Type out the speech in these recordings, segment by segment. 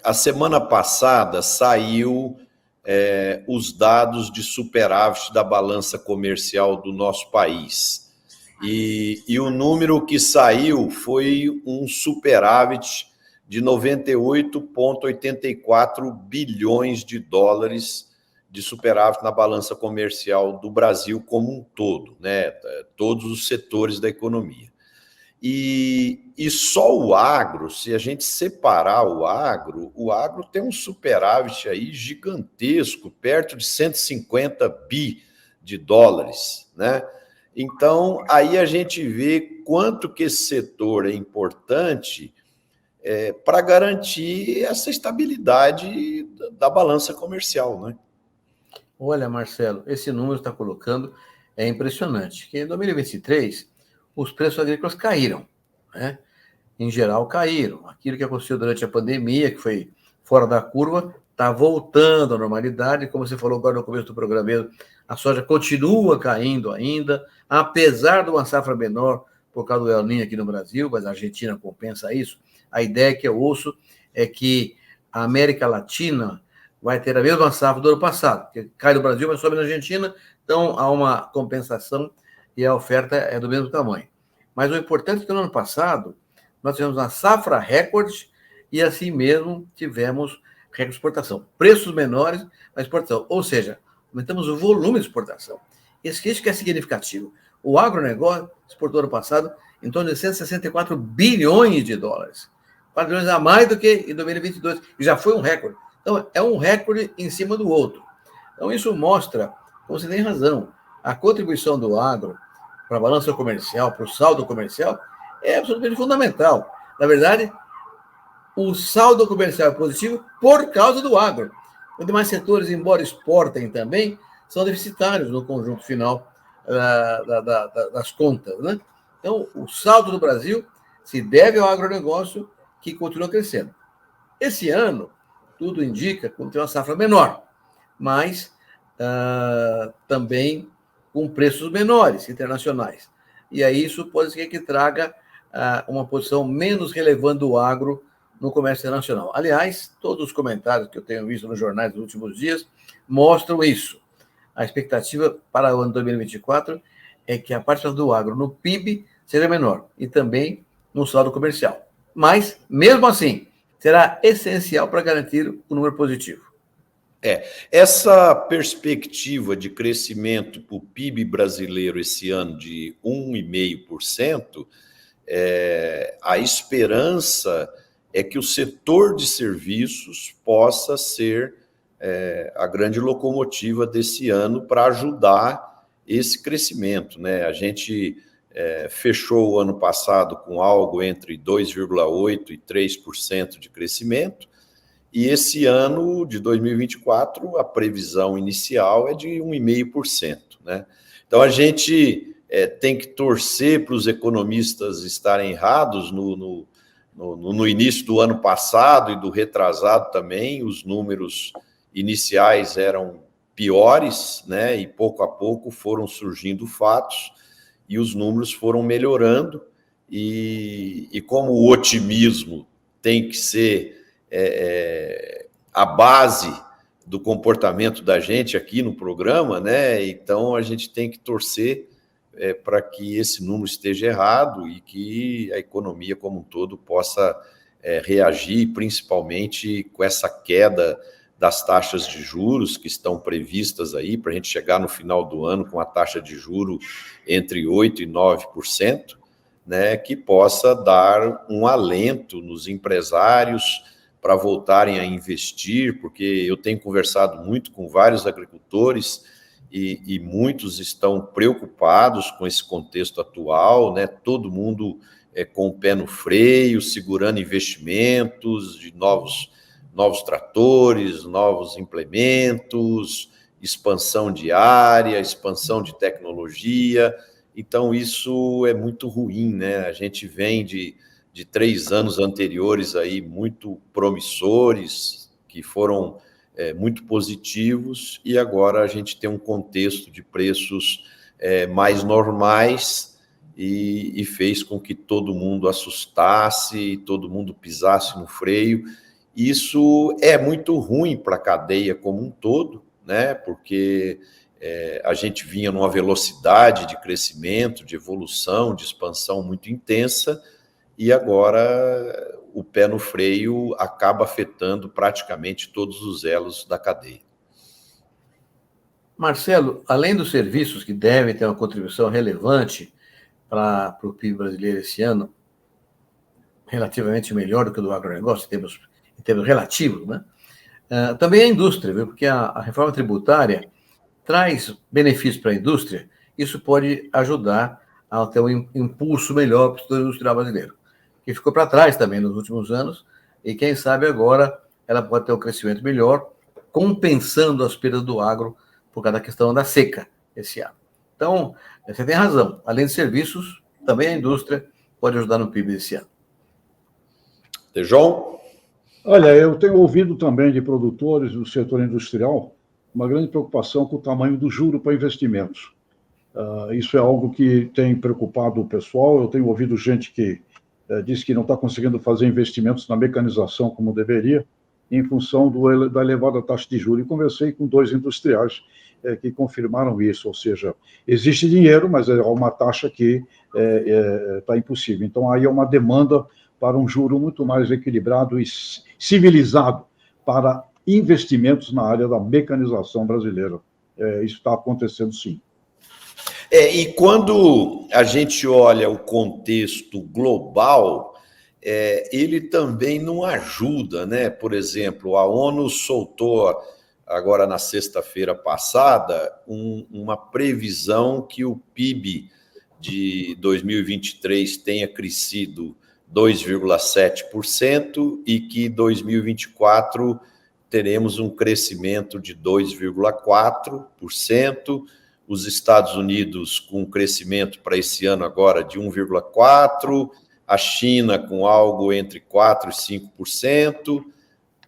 a semana passada saiu os dados de superávit da balança comercial do nosso país. E o número que saiu foi um superávit de 98,84 bilhões de dólares de superávit na balança comercial do Brasil como um todo, né? Todos os setores da economia. E só o agro, se a gente separar o agro tem um superávit aí gigantesco, perto de 150 bi de dólares, né? Então, aí a gente vê quanto que esse setor é importante para garantir essa estabilidade da balança comercial, né? Olha, Marcelo, esse número que está colocando é impressionante, que em 2023 os preços agrícolas caíram, né? Em geral caíram. Aquilo que aconteceu durante a pandemia, que foi fora da curva, está voltando à normalidade. Como você falou agora no começo do programa mesmo, a soja continua caindo ainda, apesar de uma safra menor por causa do El Niño aqui no Brasil, mas a Argentina compensa isso. A ideia que eu ouço é que a América Latina vai ter a mesma safra do ano passado, que cai no Brasil, mas sobe na Argentina, então há uma compensação e a oferta é do mesmo tamanho. Mas o importante é que no ano passado nós tivemos uma safra recorde e assim mesmo tivemos recorde de exportação. Preços menores na exportação, ou seja, aumentamos o volume de exportação. Isso que é significativo. O agronegócio exportou ano passado em torno de 164 bilhões de dólares. 4 bilhões a mais do que em 2022, e já foi um recorde. Então, é um recorde em cima do outro. Então, isso mostra, como você tem razão, a contribuição do agro para a balança comercial, para o saldo comercial, é absolutamente fundamental. Na verdade, o saldo comercial é positivo por causa do agro. Os demais setores, embora exportem também, são deficitários no conjunto final das contas, né? Então, o saldo do Brasil se deve ao agronegócio, que continua crescendo. Esse ano, tudo indica que tem uma safra menor, mas também com preços menores internacionais. E aí isso pode ser que traga uma posição menos relevante do agro no comércio internacional. Aliás, todos os comentários que eu tenho visto nos jornais nos últimos dias mostram isso. A expectativa para o ano 2024 é que a participação do agro no PIB seja menor e também no saldo comercial. Mas, mesmo assim, será essencial para garantir o número positivo. Essa perspectiva de crescimento para o PIB brasileiro esse ano de 1,5%, a esperança é que o setor de serviços possa ser a grande locomotiva desse ano para ajudar esse crescimento, né? A gente fechou o ano passado com algo entre 2,8% e 3% de crescimento, e esse ano de 2024, a previsão inicial é de 1,5%, né? Então, a gente tem que torcer para os economistas estarem errados no início do ano passado e do retrasado também. Os números iniciais eram piores, né? E pouco a pouco foram surgindo fatos e os números foram melhorando. E como o otimismo tem que ser a base do comportamento da gente aqui no programa, né? Então a gente tem que torcer para que esse número esteja errado e que a economia como um todo possa reagir, principalmente com essa queda das taxas de juros que estão previstas aí, para a gente chegar no final do ano com a taxa de juros entre 8% e 9%, né? Que possa dar um alento nos empresários para voltarem a investir, porque eu tenho conversado muito com vários agricultores e muitos estão preocupados com esse contexto atual, né? Todo mundo com o pé no freio, segurando investimentos de novos tratores, novos implementos, expansão de área, expansão de tecnologia. Então, isso é muito ruim, né? A gente vem de 3 anos anteriores aí muito promissores, que foram muito positivos, e agora a gente tem um contexto de preços mais normais e fez com que todo mundo assustasse, todo mundo pisasse no freio, Isso é muito ruim para a cadeia como um todo, né? Porque a gente vinha numa velocidade de crescimento, de evolução, de expansão muito intensa, e agora o pé no freio acaba afetando praticamente todos os elos da cadeia. Marcelo, além dos serviços que devem ter uma contribuição relevante para o PIB brasileiro esse ano, relativamente melhor do que o do agronegócio, em termos relativos, né? Também a indústria, viu? Porque a reforma tributária traz benefícios para a indústria, isso pode ajudar a ter um impulso melhor para o setor industrial brasileiro, que ficou para trás também nos últimos anos, e quem sabe agora ela pode ter um crescimento melhor, compensando as perdas do agro por causa da questão da seca esse ano. Então, você tem razão, além de serviços, também a indústria pode ajudar no PIB desse ano. João? Olha, eu tenho ouvido também de produtores do setor industrial uma grande preocupação com o tamanho do juro para investimentos. Isso é algo que tem preocupado o pessoal. Eu tenho ouvido gente que diz que não está conseguindo fazer investimentos na mecanização como deveria, em função da elevada taxa de juros. E conversei com 2 industriais que confirmaram isso, ou seja, existe dinheiro, mas é uma taxa que está impossível. Então, aí é uma demanda para um juro muito mais equilibrado e civilizado para investimentos na área da mecanização brasileira. Isso está acontecendo, sim. E quando a gente olha o contexto global, ele também não ajuda, né? Por exemplo, a ONU soltou, agora na sexta-feira passada, uma previsão que o PIB de 2023 tenha crescido 2,7% e que 2024 teremos um crescimento de 2,4%, os Estados Unidos com um crescimento para esse ano agora de 1,4%, a China com algo entre 4% e 5%,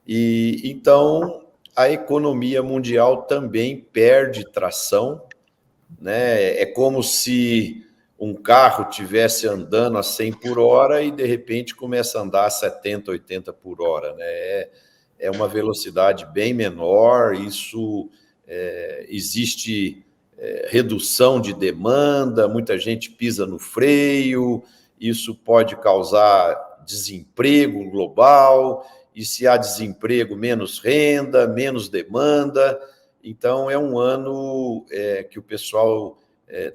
e então a economia mundial também perde tração, né? É como se um carro estivesse andando a 100 por hora e, de repente, começa a andar a 70, 80 por hora, né? É uma velocidade bem menor, isso existe redução de demanda, muita gente pisa no freio, isso pode causar desemprego global, e se há desemprego, menos renda, menos demanda. Então, é um ano que o pessoal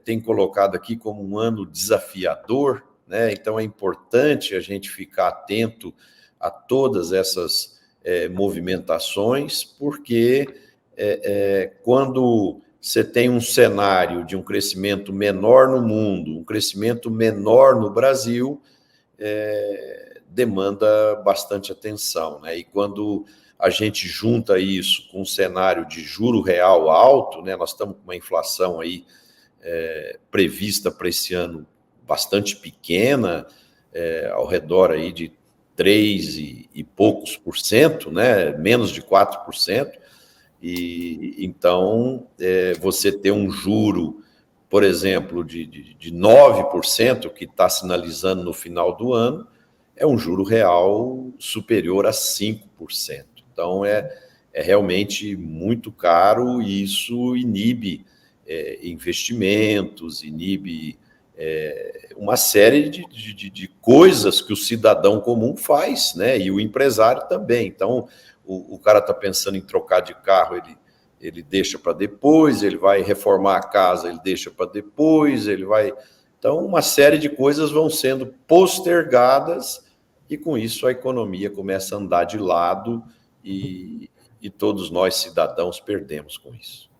tem colocado aqui como um ano desafiador, né? Então, é importante a gente ficar atento a todas essas movimentações, porque quando você tem um cenário de um crescimento menor no mundo, um crescimento menor no Brasil, demanda bastante atenção, né? E quando a gente junta isso com um cenário de juro real alto, né? Nós estamos com uma inflação aí prevista para esse ano bastante pequena, ao redor aí de 3 e poucos por cento, né? Menos de 4%. E então você ter um juro, por exemplo, de 9%, que está sinalizando no final do ano, é um juro real superior a 5%. Então, é realmente muito caro e isso inibe investimentos, inibe uma série de coisas que o cidadão comum faz, né? E o empresário também. Então, o cara está pensando em trocar de carro, ele deixa para depois, ele vai reformar a casa, ele deixa para depois, ele vai... Então, uma série de coisas vão sendo postergadas e, com isso, a economia começa a andar de lado e todos nós, cidadãos, perdemos com isso.